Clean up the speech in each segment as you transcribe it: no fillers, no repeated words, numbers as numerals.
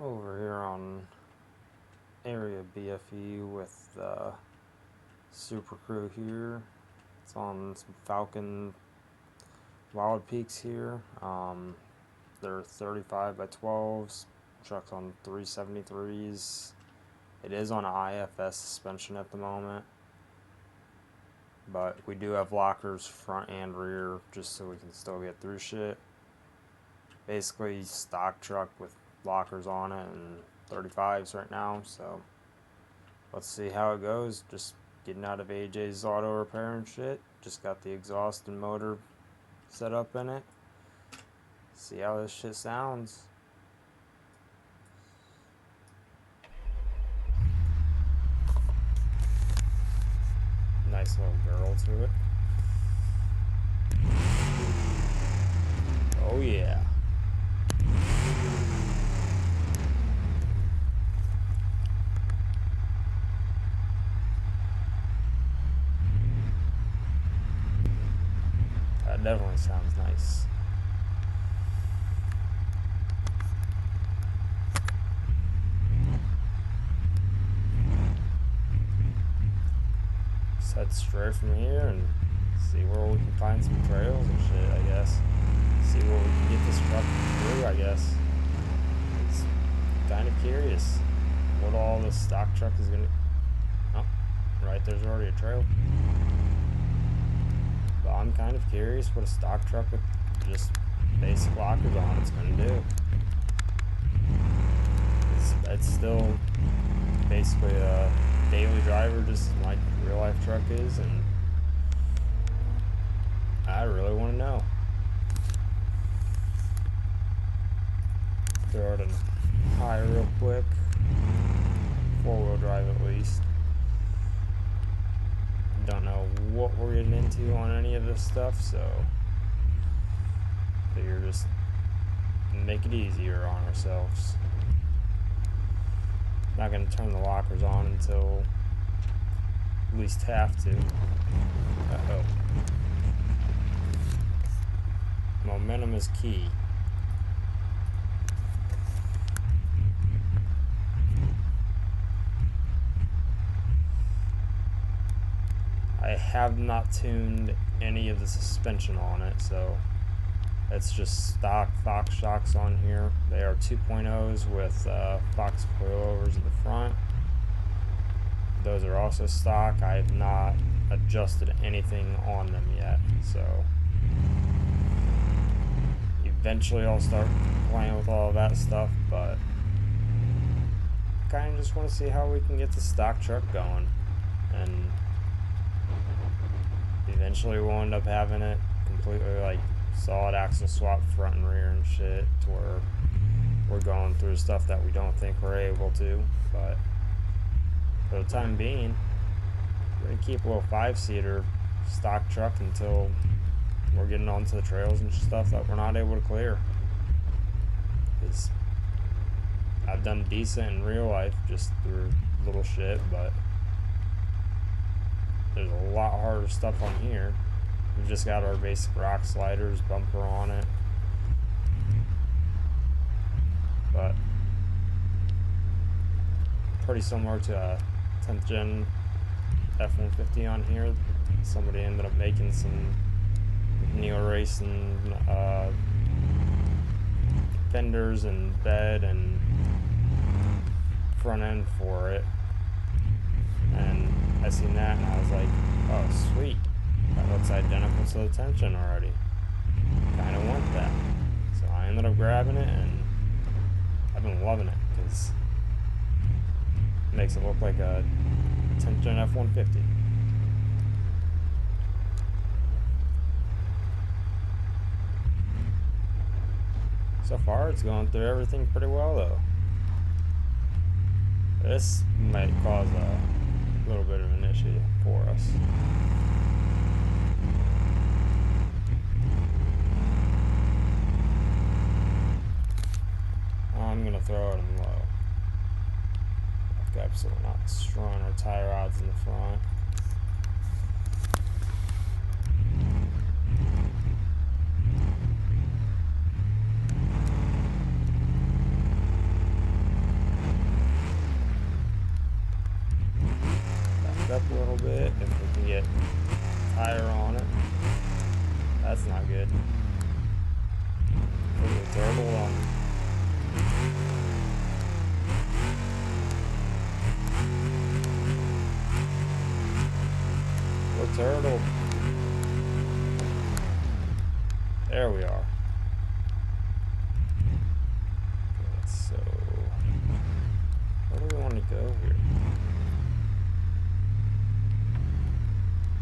over here on area BFE with Super Crew here. It's on some Falken Wildpeaks here. They're 35 by 12s. Truck's on 373s. It is on an IFS suspension at the moment, but we do have lockers front and rear just so we can still get through shit. Basically stock truck with lockers on it and 35s right now, so let's see how it goes. Just getting out of AJ's auto repair and shit. Just got the exhaust and motor set up in it. See how this shit sounds. Nice little girl to it. Oh yeah. That definitely sounds nice. Head straight from here and see where we can find some trails and shit, I guess. See where we can get this truck through, I guess. It's kind of curious what all this stock truck is gonna... Oh, right, there's already a trail. But I'm kind of curious what a stock truck with just basic lockers on it's gonna do. It's still basically a daily driver, just like real life truck is, and I really want to know. Throw it in high real quick. 4-wheel drive at least. Don't know what we're getting into on any of this stuff, so figure just make it easier on ourselves. Not going to turn the lockers on until at least have to. Uh-oh. Momentum is key. I have not tuned any of the suspension on it, so it's just stock Fox shocks on here. They are 2.0s with Fox coilovers at the front. Those are also stock. I have not adjusted anything on them yet, so eventually I'll start playing with all of that stuff, but kind of just want to see how we can get the stock truck going, and eventually we'll end up having it completely like solid axle swap front and rear and shit, to where we're going through stuff that we don't think we're able to. But for the time being, we're gonna keep a little 5-seater stock truck until we're getting onto the trails and stuff that we're not able to clear. Because I've done decent in real life just through little shit, but there's a lot harder stuff on here. We've just got our basic rock sliders, bumper on it. But pretty similar to a 10th gen F-150 on here. Somebody ended up making some Neo Racing fenders and bed and front end for it. And I seen that and I was like, oh sweet. That looks identical to the tension already. Kind of want that. So I ended up grabbing it, and I've been loving it because it makes it look like a 10th gen F-150. So far, it's going through everything pretty well, though. This might cause a little bit of an issue for us. I'm gonna throw it in low. Okay, so we're not destroying our tie rods in the front. get tire on it. That's not good. Put the turtle on. We're turtle. There we are. Okay, so where do we want to go here?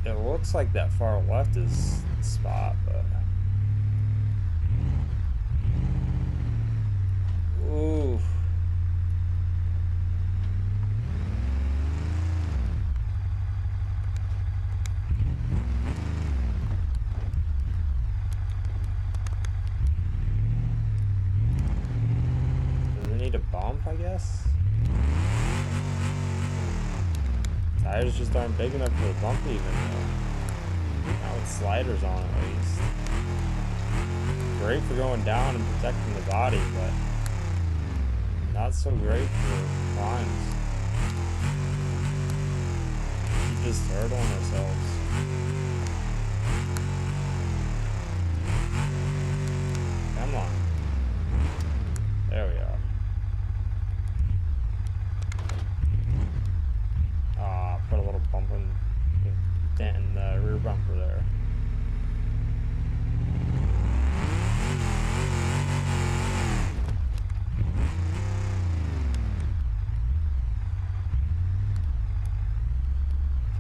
It looks like that far left is the spot, but ooh. Does it need a bump, I guess? Tires just aren't big enough for a bump even though. Not with sliders on at least. Great for going down and protecting the body, but not so great for climbs. Keep just hurdling ourselves. Come on. There we are. Put a little bump in, dent in the rear bumper there.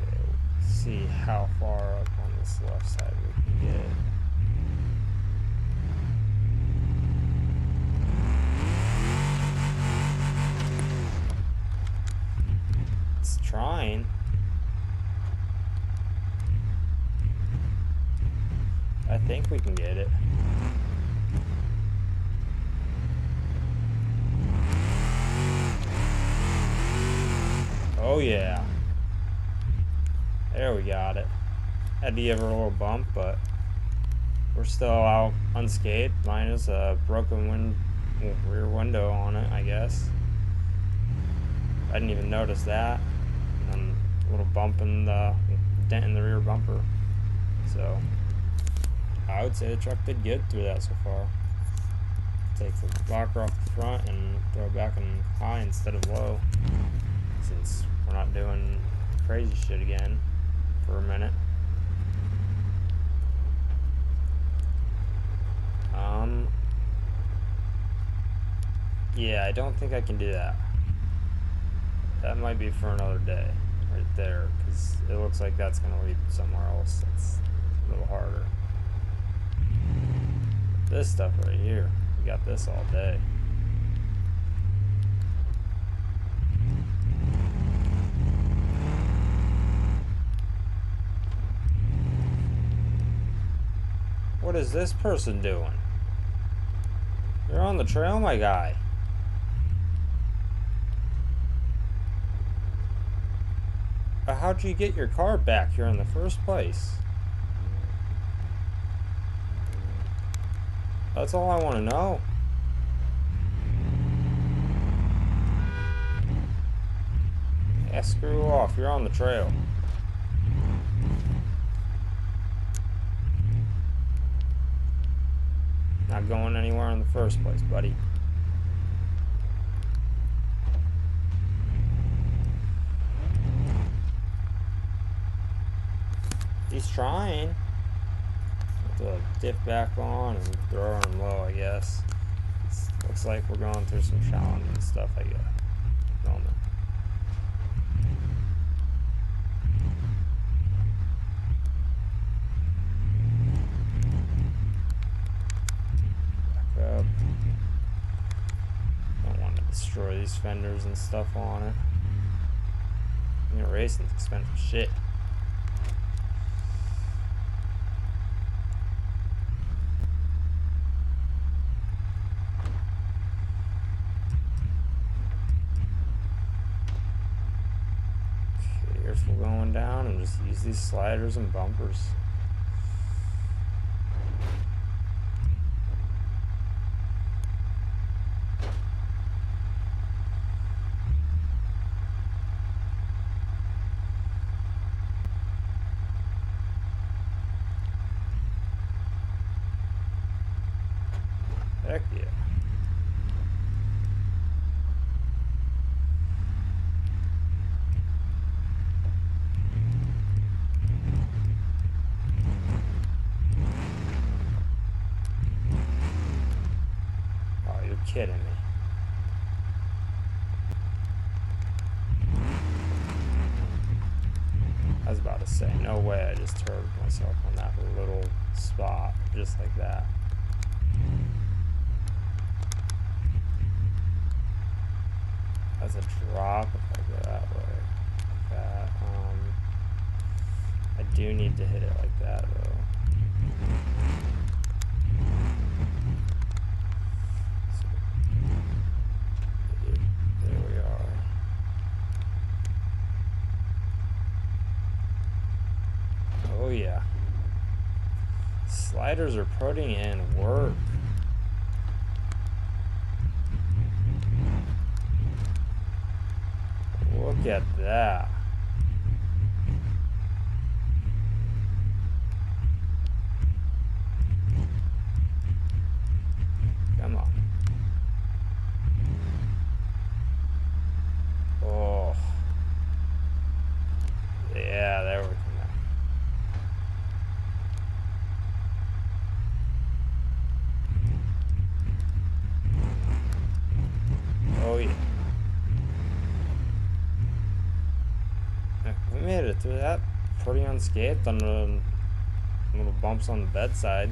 Okay, let's see how far up on this left side we can get. It's trying. I think we can get it. Oh yeah. There we got it. Had to give her a little bump, but we're still out unscathed, minus a broken rear window on it, I guess. I didn't even notice that. And a little bump in the dent in the rear bumper. So I would say the truck did good through that so far. Take the blocker off the front and throw it back in high instead of low, since we're not doing crazy shit again for a minute. Yeah, I don't think I can do that. That might be for another day right there, because it looks like that's going to lead somewhere else that's a little harder. This stuff right here, we got this all day. What is this person doing? You're on the trail, my guy. How'd you get your car back here in the first place? That's all I want to know. Yeah, screw off. You're on the trail. Not going anywhere in the first place, buddy. He's trying. Have to dip back on and throw him low, I guess. Looks like we're going through some challenging stuff, I guess. Moment. Back up. Don't want to destroy these fenders and stuff on it. You know, racing's expensive shit. Careful going down and just use these sliders and bumpers. Heck yeah. Oh, you're kidding me. I was about to say, no way I just turned myself on that little spot, just like that. That's a drop if I go that way. Like that. I do need to hit it like that though. So, there we are. Oh yeah. Sliders are putting in work. Look at that. Come on. Oh. Yeah, there we go. Oh yeah. We made it through that pretty unscathed on the little bumps on the bedside.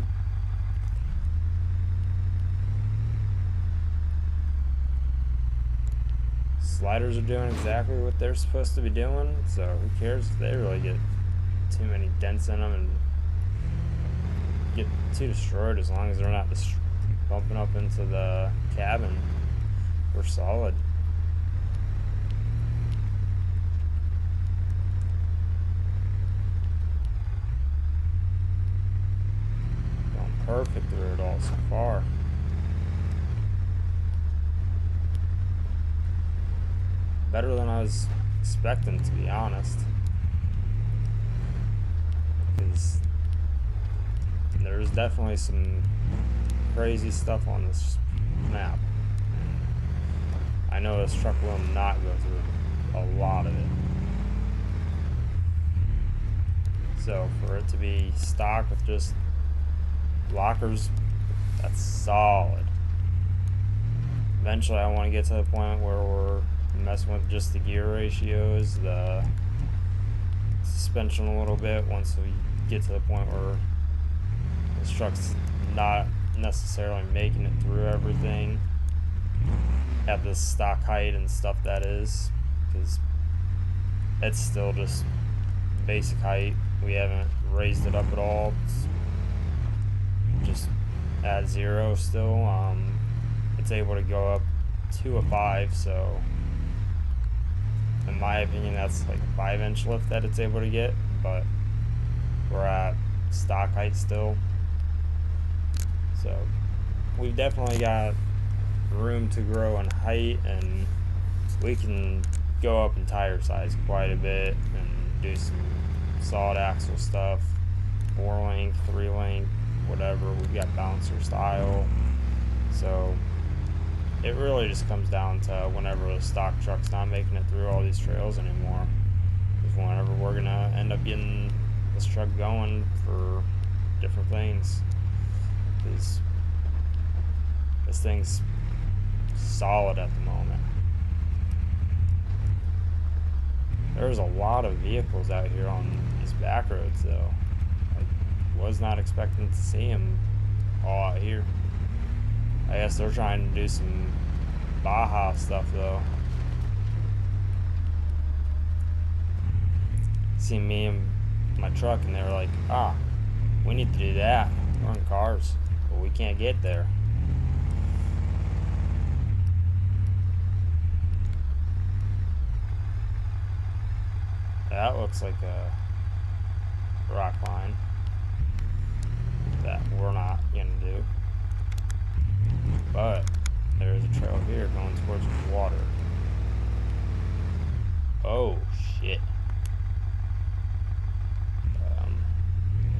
Sliders are doing exactly what they're supposed to be doing, so who cares if they really get too many dents in them and get too destroyed, as long as they're not bumping up into the cabin. We're solid. Going perfect through it all so far. Better than I was expecting, to be honest. Because there's definitely some crazy stuff on this map. I know this truck will not go through a lot of it. So for it to be stock with just blockers, that's solid. Eventually I want to get to the point where we're messing with just the gear ratios, the suspension a little bit, once we get to the point where this truck's not necessarily making it through everything at the stock height and stuff that is, because it's still just basic height. We haven't raised it up at all. It's just at 0 still. It's able to go up to a 5, so in my opinion that's like a 5-inch lift that it's able to get, but we're at stock height still, so we've definitely got room to grow in height, and we can go up in tire size quite a bit and do some solid axle stuff, 4 link, 3 link, whatever. We've got bouncer style, so it really just comes down to whenever the stock truck's not making it through all these trails anymore, is whenever we're gonna end up getting this truck going for different things, because this thing's solid at the moment. There's a lot of vehicles out here on these back roads though. I was not expecting to see them all out here. I guess they're trying to do some Baja stuff though. See me and my truck and they were like, we need to do that. We're in cars, but we can't get there. That looks like a rock line that we're not gonna do. But there's a trail here going towards the water. Oh shit.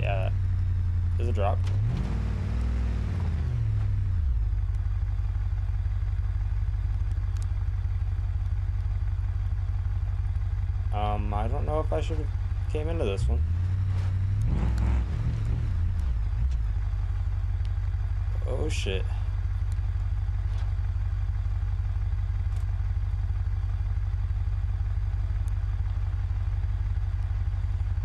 Yeah, there's a drop. I don't know if I should have came into this one. Oh shit.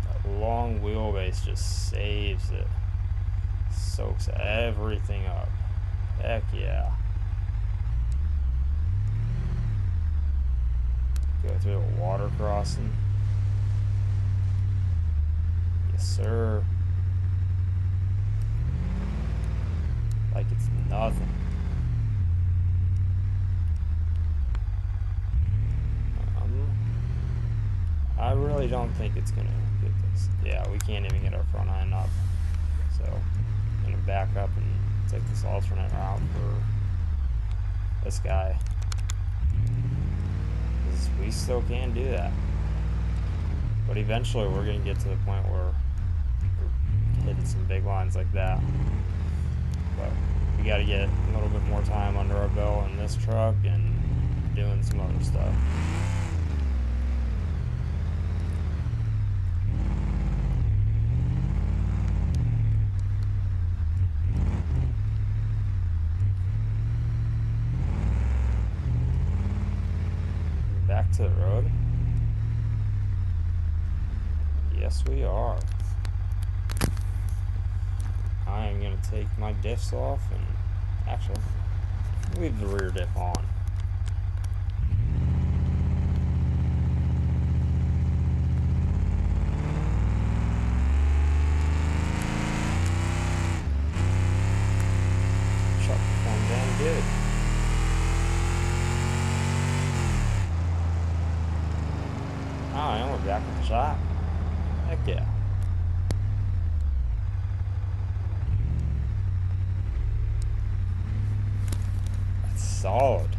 That long wheelbase just saves it. Soaks everything up. Heck yeah. Go through a water crossing. Yes, sir. Like it's nothing. I really don't think it's gonna get this. Yeah, we can't even get our front end up. So I'm gonna back up and take this alternate route for this guy. 'Cause we still can do that. But eventually we're gonna get to the point where we're hitting some big lines like that. But we gotta get a little bit more time under our belt in this truck and doing some other stuff. Back to the road? Yes, we are. I am going to take my diffs off and actually leave the rear diff on. Truck performed damn good. Oh, and we're back in the shop. Heck yeah. That's solid.